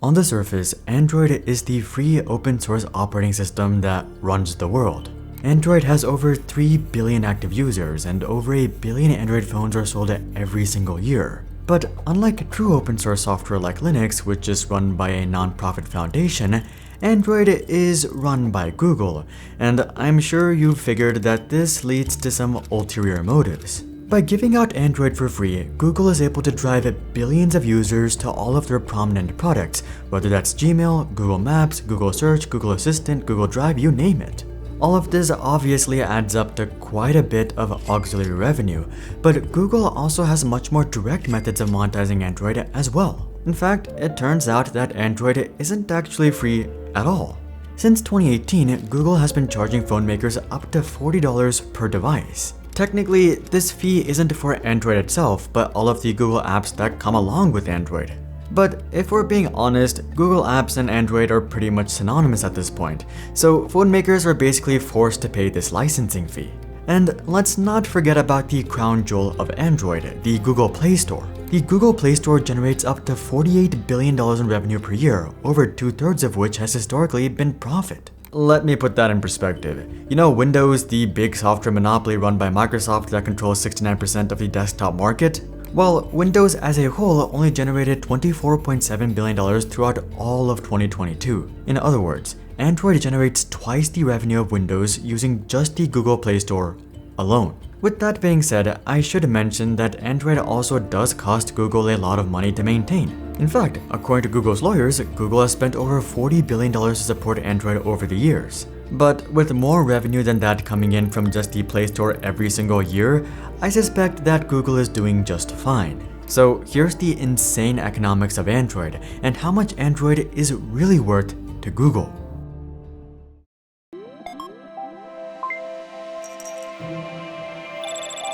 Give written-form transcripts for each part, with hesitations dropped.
On the surface, Android is the free open source operating system that runs the world. Android has over 3 billion active users and over a billion Android phones are sold every single year. But unlike true open source software like Linux, which is run by a non-profit foundation, Android is run by Google, and I'm sure you've figured that this leads to some ulterior motives. By giving out Android for free, Google is able to drive billions of users to all of their prominent products, whether that's Gmail, Google Maps, Google Search, Google Assistant, Google Drive, you name it. All of this obviously adds up to quite a bit of auxiliary revenue, but Google also has much more direct methods of monetizing Android as well. In fact, it turns out that Android isn't actually free at all. Since 2018, Google has been charging phone makers up to $40 per device. Technically, this fee isn't for Android itself, but all of the Google apps that come along with Android. But if we're being honest, Google apps and Android are pretty much synonymous at this point, so phone makers are basically forced to pay this licensing fee. And let's not forget about the crown jewel of Android, the Google Play Store. The Google Play Store generates up to $48 billion in revenue per year, over 2/3 of which has historically been profit. Let me put that in perspective. You know Windows, the big software monopoly run by Microsoft that controls 69% of the desktop market? Well, Windows as a whole only generated $24.7 billion throughout all of 2022. In other words, Android generates twice the revenue of Windows using just the Google Play Store alone. With that being said, I should mention that Android also does cost Google a lot of money to maintain. In fact, according to Google's lawyers, Google has spent over $40 billion to support Android over the years. But with more revenue than that coming in from just the Play Store every single year, I suspect that Google is doing just fine. So here's the insane economics of Android and how much Android is really worth to Google.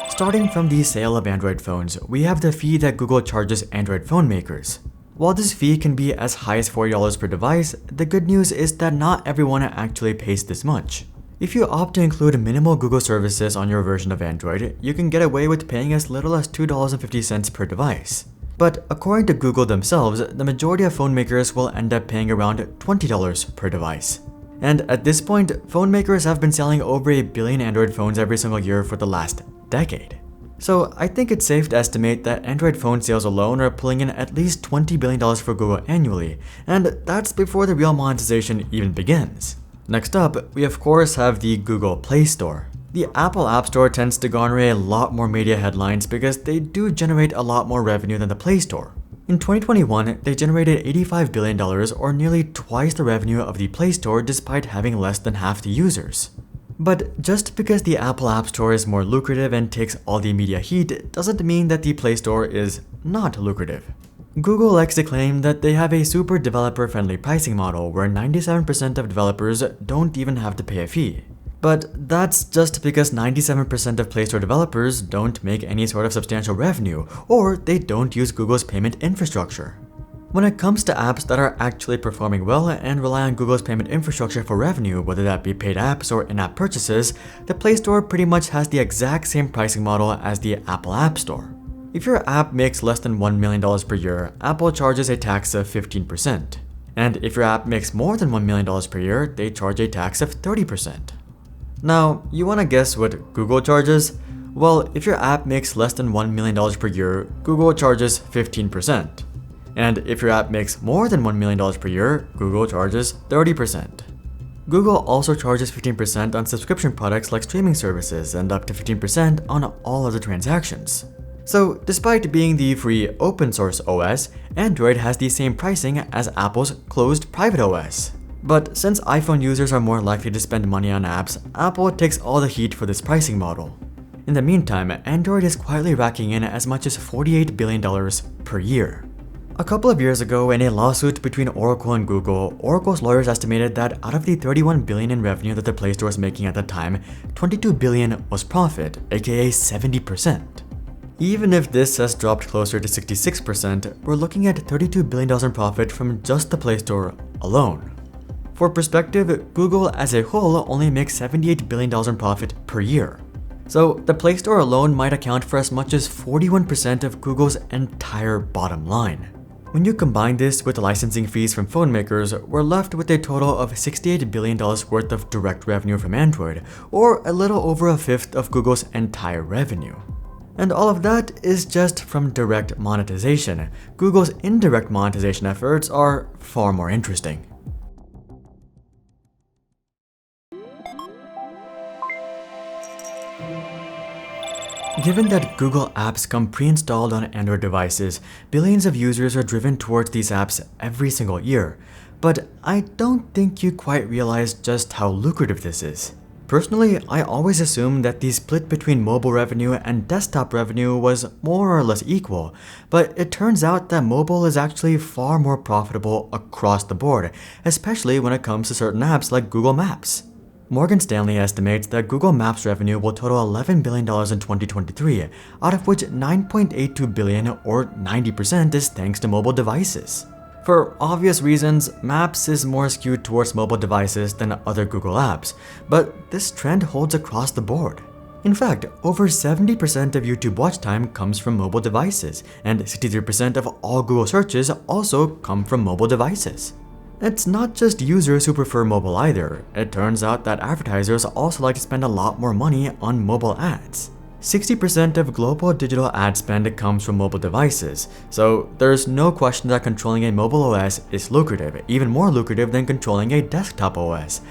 Starting from the sale of Android phones, we have the fee that Google charges Android phone makers. While this fee can be as high as $40 per device, the good news is that not everyone actually pays this much. If you opt to include minimal Google services on your version of Android, you can get away with paying as little as $2.50 per device. But according to Google themselves, the majority of phone makers will end up paying around $20 per device. And at this point, phone makers have been selling over a billion Android phones every single year for the last decade. So I think it's safe to estimate that Android phone sales alone are pulling in at least $20 billion for Google annually, and that's before the real monetization even begins. Next up, we of course have the Google Play Store. The Apple App Store tends to garner a lot more media headlines because they do generate a lot more revenue than the Play Store. In 2021, they generated $85 billion, or nearly twice the revenue of the Play Store despite having less than half the users. But just because the Apple App Store is more lucrative and takes all the media heat doesn't mean that the Play Store is not lucrative. Google likes to claim that they have a super developer-friendly pricing model where 97% of developers don't even have to pay a fee. But that's just because 97% of Play Store developers don't make any sort of substantial revenue, or they don't use Google's payment infrastructure. When it comes to apps that are actually performing well and rely on Google's payment infrastructure for revenue, whether that be paid apps or in-app purchases, the Play Store pretty much has the exact same pricing model as the Apple App Store. If your app makes less than $1 million per year, Apple charges a tax of 15%. And if your app makes more than $1 million per year, they charge a tax of 30%. Now, you wanna guess what Google charges? Well, if your app makes less than $1 million per year, Google charges 15%. And if your app makes more than $1 million per year, Google charges 30%. Google also charges 15% on subscription products like streaming services and up to 15% on all other transactions. So despite being the free open source OS, Android has the same pricing as Apple's closed private OS. But since iPhone users are more likely to spend money on apps, Apple takes all the heat for this pricing model. In the meantime, Android is quietly racking in as much as $48 billion per year. A couple of years ago, in a lawsuit between Oracle and Google, Oracle's lawyers estimated that out of the $31 billion in revenue that the Play Store was making at the time, $22 billion was profit, aka 70%. Even if this has dropped closer to 66%, we're looking at $32 billion in profit from just the Play Store alone. For perspective, Google as a whole only makes $78 billion in profit per year. So the Play Store alone might account for as much as 41% of Google's entire bottom line. When you combine this with the licensing fees from phone makers, we're left with a total of $68 billion worth of direct revenue from Android, or a little over a fifth of Google's entire revenue. And all of that is just from direct monetization. Google's indirect monetization efforts are far more interesting. Given that Google apps come pre-installed on Android devices, billions of users are driven towards these apps every single year. But I don't think you quite realize just how lucrative this is. Personally, I always assumed that the split between mobile revenue and desktop revenue was more or less equal, but it turns out that mobile is actually far more profitable across the board, especially when it comes to certain apps like Google Maps. Morgan Stanley estimates that Google Maps revenue will total $11 billion in 2023, out of which $9.82 billion, or 90%, is thanks to mobile devices. For obvious reasons, Maps is more skewed towards mobile devices than other Google apps, but this trend holds across the board. In fact, over 70% of YouTube watch time comes from mobile devices, and 63% of all Google searches also come from mobile devices. It's not just users who prefer mobile either. It turns out that advertisers also like to spend a lot more money on mobile ads. 60% of global digital ad spend comes from mobile devices, so there's no question that controlling a mobile OS is lucrative, even more lucrative than controlling a desktop OS.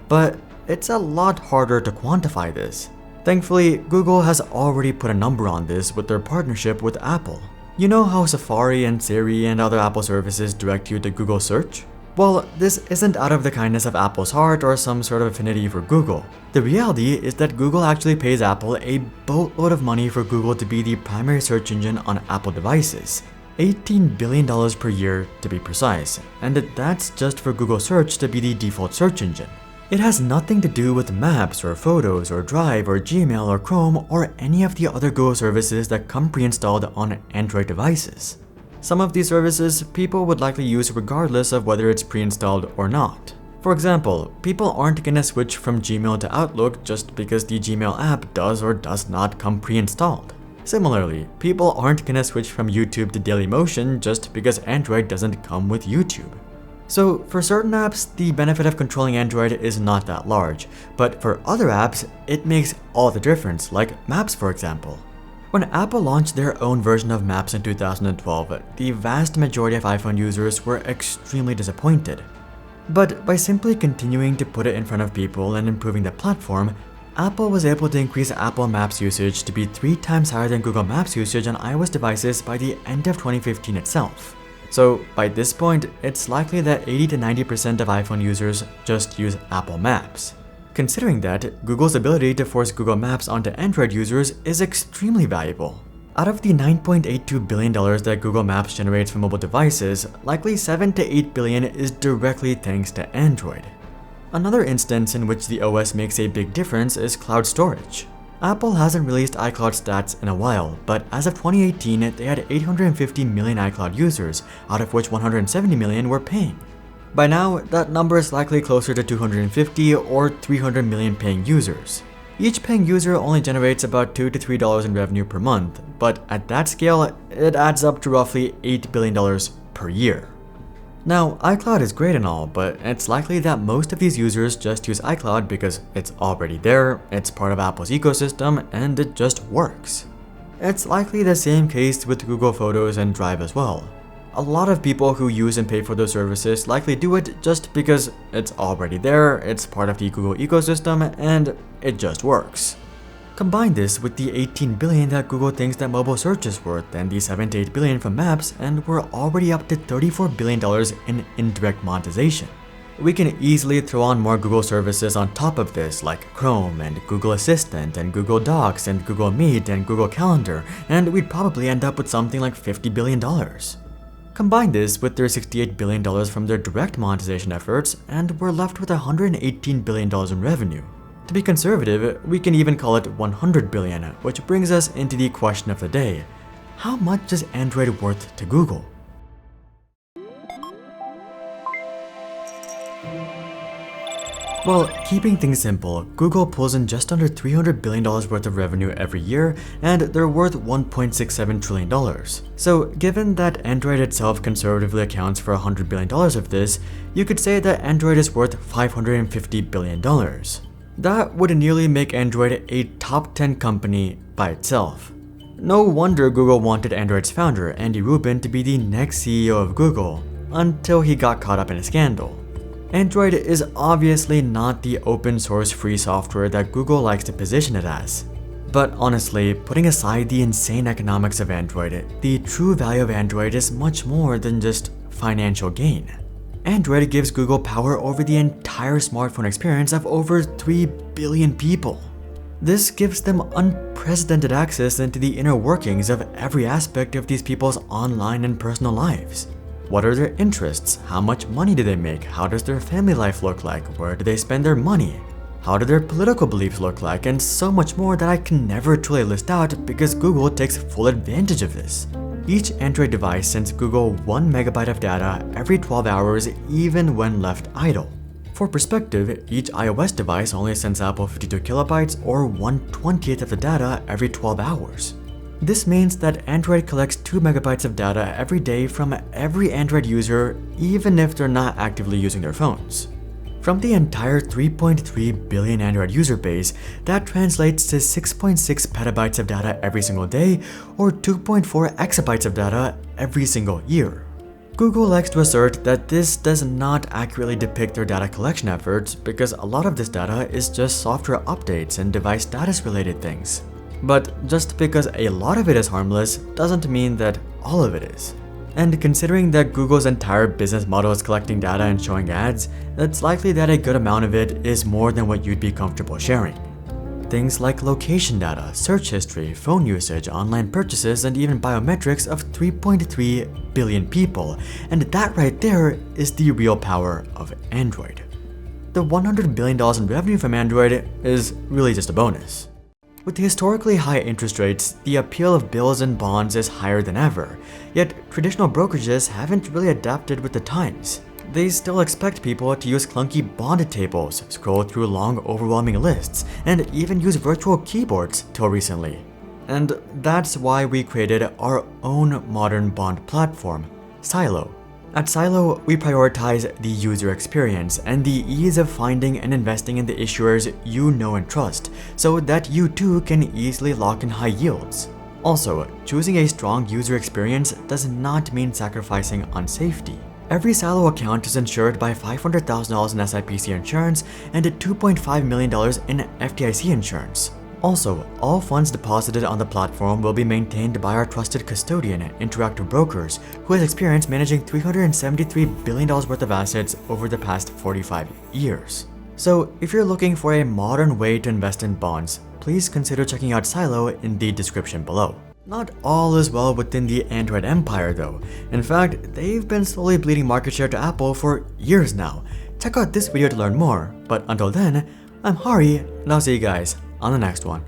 But it's a lot harder to quantify this. Thankfully, Google has already put a number on this with their partnership with Apple. You know how Safari and Siri and other Apple services direct you to Google Search? Well, this isn't out of the kindness of Apple's heart or some sort of affinity for Google. The reality is that Google actually pays Apple a boatload of money for Google to be the primary search engine on Apple devices. $18 billion per year to be precise, and that's just for Google Search to be the default search engine. It has nothing to do with Maps or Photos or Drive or Gmail or Chrome or any of the other Google services that come pre-installed on Android devices. Some of these services people would likely use regardless of whether it's pre-installed or not. For example, people aren't gonna switch from Gmail to Outlook just because the Gmail app does or does not come pre-installed. Similarly, people aren't gonna switch from YouTube to Dailymotion just because Android doesn't come with YouTube. So for certain apps, the benefit of controlling Android is not that large, but for other apps, it makes all the difference, like Maps for example. When Apple launched their own version of Maps in 2012, the vast majority of iPhone users were extremely disappointed. But by simply continuing to put it in front of people and improving the platform, Apple was able to increase Apple Maps usage to be 3 times higher than Google Maps usage on iOS devices by the end of 2015 itself. So by this point, it's likely that 80 to 90% of iPhone users just use Apple Maps. Considering that, Google's ability to force Google Maps onto Android users is extremely valuable. Out of the $9.82 billion that Google Maps generates from mobile devices, likely $7 to $8 billion is directly thanks to Android. Another instance in which the OS makes a big difference is cloud storage. Apple hasn't released iCloud stats in a while, but as of 2018, they had 850 million iCloud users, out of which 170 million were paying. By now, that number is likely closer to 250 or 300 million paying users. Each paying user only generates about $2 to $3 in revenue per month, but at that scale, it adds up to roughly $8 billion per year. Now, iCloud is great and all, but it's likely that most of these users just use iCloud because it's already there, it's part of Apple's ecosystem, and it just works. It's likely the same case with Google Photos and Drive as well. A lot of people who use and pay for those services likely do it just because it's already there, it's part of the Google ecosystem, and it just works. Combine this with the $18 billion that Google thinks that mobile search is worth and the $7 to $8 billion from Maps, and we're already up to $34 billion in indirect monetization. We can easily throw on more Google services on top of this, like Chrome and Google Assistant and Google Docs and Google Meet and Google Calendar, and we'd probably end up with something like $50 billion. Combine this with their $68 billion from their direct monetization efforts, and we're left with $118 billion in revenue. To be conservative, we can even call it $100 billion, which brings us into the question of the day. How much is Android worth to Google? Well, keeping things simple, Google pulls in just under $300 billion worth of revenue every year, and they're worth $1.67 trillion. So, given that Android itself conservatively accounts for $100 billion of this, you could say that Android is worth $550 billion. That would nearly make Android a top 10 company by itself. No wonder Google wanted Android's founder, Andy Rubin, to be the next CEO of Google, until he got caught up in a scandal. Android is obviously not the open source free software that Google likes to position it as. But honestly, putting aside the insane economics of Android, the true value of Android is much more than just financial gain. Android gives Google power over the entire smartphone experience of over 3 billion people. This gives them unprecedented access into the inner workings of every aspect of these people's online and personal lives. What are their interests? How much money do they make? How does their family life look like? Where do they spend their money? How do their political beliefs look like? And so much more that I can never truly list out because Google takes full advantage of this. Each Android device sends Google 1 megabyte of data every 12 hours even when left idle. For perspective, each iOS device only sends Apple 52 kilobytes or 1/20th of the data every 12 hours. This means that Android collects 2 megabytes of data every day from every Android user, even if they're not actively using their phones. From the entire 3.3 billion Android user base, that translates to 6.6 petabytes of data every single day, or 2.4 exabytes of data every single year. Google likes to assert that this does not accurately depict their data collection efforts because a lot of this data is just software updates and device status related things. But just because a lot of it is harmless doesn't mean that all of it is. And considering that Google's entire business model is collecting data and showing ads, it's likely that a good amount of it is more than what you'd be comfortable sharing. Things like location data, search history, phone usage, online purchases, and even biometrics of 3.3 billion people, and that right there is the real power of Android. The $100 billion in revenue from Android is really just a bonus. With historically high interest rates, the appeal of bills and bonds is higher than ever, yet traditional brokerages haven't really adapted with the times. They still expect people to use clunky bond tables, scroll through long overwhelming lists, and even use virtual keyboards till recently. And that's why we created our own modern bond platform, Silo. At Silo, we prioritize the user experience and the ease of finding and investing in the issuers you know and trust, so that you too can easily lock in high yields. Also, choosing a strong user experience does not mean sacrificing on safety. Every Silo account is insured by $500,000 in SIPC insurance and $2.5 million in FDIC insurance. Also, all funds deposited on the platform will be maintained by our trusted custodian, Interactive Brokers, who has experience managing $373 billion worth of assets over the past 45 years. So, if you're looking for a modern way to invest in bonds, please consider checking out Silo in the description below. Not all is well within the Android empire though. In fact, they've been slowly bleeding market share to Apple for years now. Check out this video to learn more, but until then, I'm Hari, and I'll see you guys on the next one.